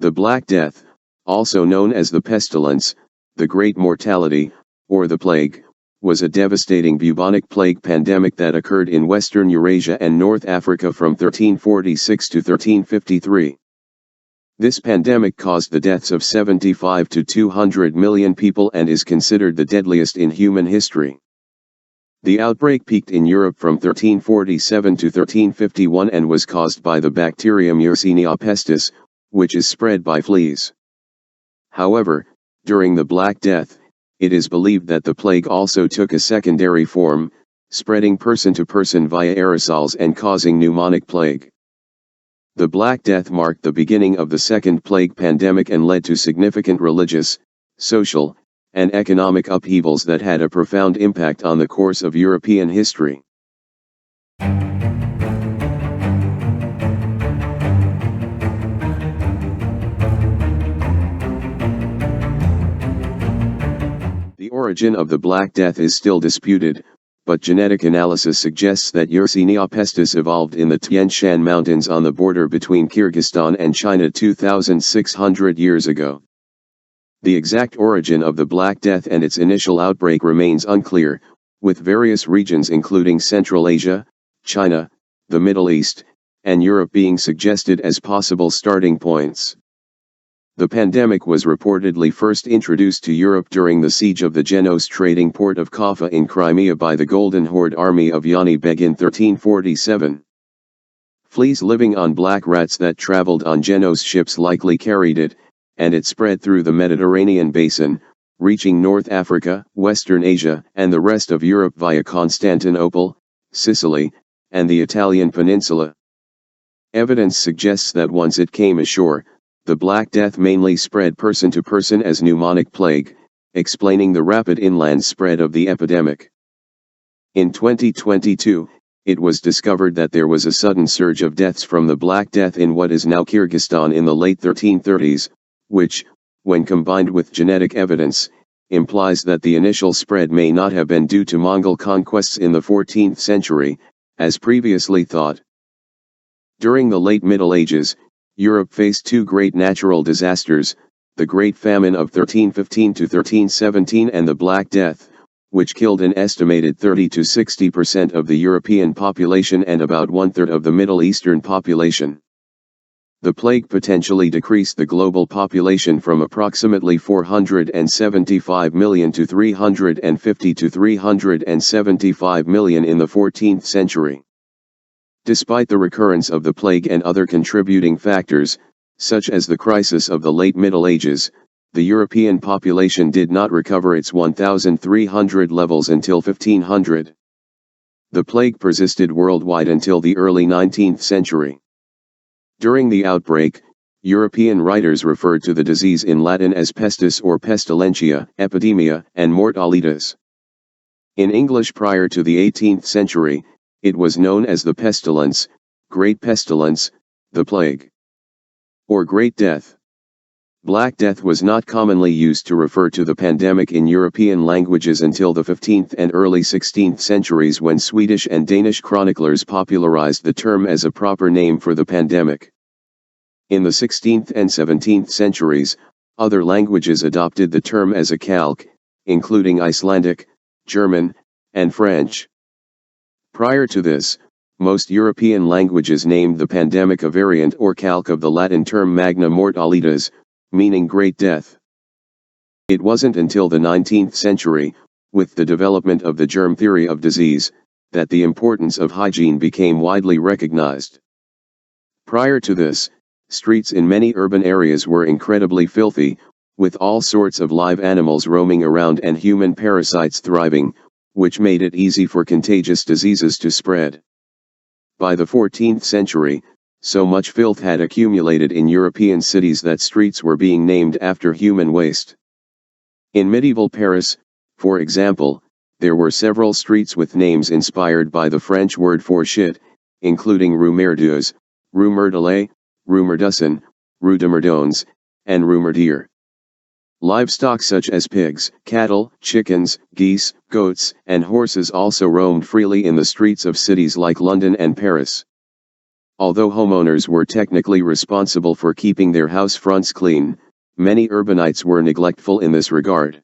The Black Death, also known as the pestilence, the Great Mortality, or the Plague, was a devastating bubonic plague pandemic that occurred in Western Eurasia and North Africa from 1346 to 1353. This pandemic caused the deaths of 75 to 200 million people and is considered the deadliest in human history. The outbreak peaked in Europe from 1347 to 1351 and was caused by the bacterium Yersinia pestis, which is spread by fleas. However, during the Black Death, it is believed that the plague also took a secondary form, spreading person to person via aerosols and causing pneumonic plague. The Black Death marked the beginning of the Second Plague pandemic and led to significant religious, social, and economic upheavals that had a profound impact on the course of European history. The origin of the Black Death is still disputed, but genetic analysis suggests that Yersinia pestis evolved in the Tian Shan Mountains on the border between Kyrgyzstan and China 2,600 years ago. The exact origin of the Black Death and its initial outbreak remains unclear, with various regions including Central Asia, China, the Middle East, and Europe being suggested as possible starting points. The pandemic was reportedly first introduced to Europe during the siege of the Genos trading port of Kaffa in Crimea by the Golden Horde army of Yani Beg in 1347. Fleas living on black rats that traveled on Genos ships likely carried it, and it spread through the Mediterranean basin, reaching North Africa, Western Asia, and the rest of Europe via Constantinople, Sicily, and the Italian peninsula. Evidence suggests that once it came ashore, the Black Death mainly spread person to person as pneumonic plague, explaining the rapid inland spread of the epidemic. In 2022, it was discovered that there was a sudden surge of deaths from the Black Death in what is now Kyrgyzstan in the late 1330s, which, when combined with genetic evidence, implies that the initial spread may not have been due to Mongol conquests in the 14th century, as previously thought. During the late Middle Ages, Europe faced two great natural disasters, the Great Famine of 1315 to 1317 and the Black Death, which killed an estimated 30 to 60% of the European population and about one-third of the Middle Eastern population. The plague potentially decreased the global population from approximately 475 million to 350 to 375 million in the 14th century. Despite the recurrence of the plague and other contributing factors, such as the crisis of the late Middle Ages, the European population did not recover its 1300 levels until 1500. The plague persisted worldwide until the early 19th century. During the outbreak, European writers referred to the disease in Latin as pestis or pestilentia, epidemia, and mortalitas. In English prior to the 18th century, it was known as the pestilence, Great Pestilence, the Plague, or Great Death. Black Death was not commonly used to refer to the pandemic in European languages until the 15th and early 16th centuries when Swedish and Danish chroniclers popularized the term as a proper name for the pandemic. In the 16th and 17th centuries, other languages adopted the term as a calque, including Icelandic, German, and French. Prior to this, most European languages named the pandemic a variant or calque of the Latin term magna mortalitas, meaning great death. It wasn't until the 19th century, with the development of the germ theory of disease, that the importance of hygiene became widely recognized. Prior to this, streets in many urban areas were incredibly filthy, with all sorts of live animals roaming around and human parasites thriving, which made it easy for contagious diseases to spread. By the 14th century, so much filth had accumulated in European cities that streets were being named after human waste. In medieval Paris, for example, there were several streets with names inspired by the French word for shit, including Rue Merdeuse, Rue Merdelet, Rue Merdussin, Rue de Merdons, and Rue Merdier. Livestock such as pigs, cattle, chickens, geese, goats, and horses also roamed freely in the streets of cities like London and Paris. Although homeowners were technically responsible for keeping their house fronts clean, many urbanites were neglectful in this regard.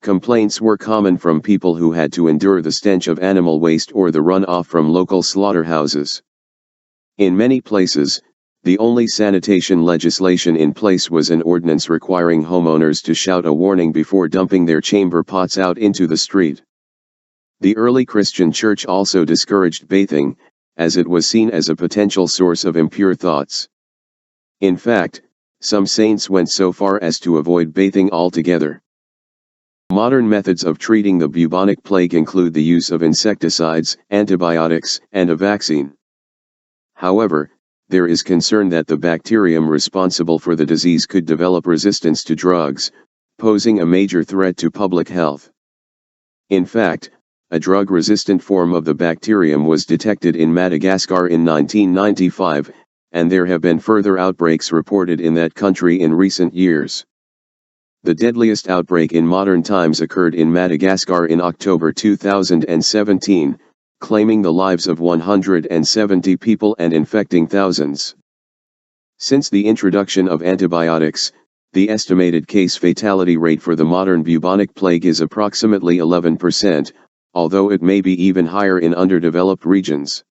Complaints were common from people who had to endure the stench of animal waste or the runoff from local slaughterhouses. In many places, the only sanitation legislation in place was an ordinance requiring homeowners to shout a warning before dumping their chamber pots out into the street. The early Christian church also discouraged bathing, as it was seen as a potential source of impure thoughts. In fact, some saints went so far as to avoid bathing altogether. Modern methods of treating the bubonic plague include the use of insecticides, antibiotics, and a vaccine. However, there is concern that the bacterium responsible for the disease could develop resistance to drugs, posing a major threat to public health. In fact, a drug-resistant form of the bacterium was detected in Madagascar in 1995, and there have been further outbreaks reported in that country in recent years. The deadliest outbreak in modern times occurred in Madagascar in October 2017, claiming the lives of 170 people and infecting thousands. Since the introduction of antibiotics, the estimated case fatality rate for the modern bubonic plague is approximately 11%, although it may be even higher in underdeveloped regions.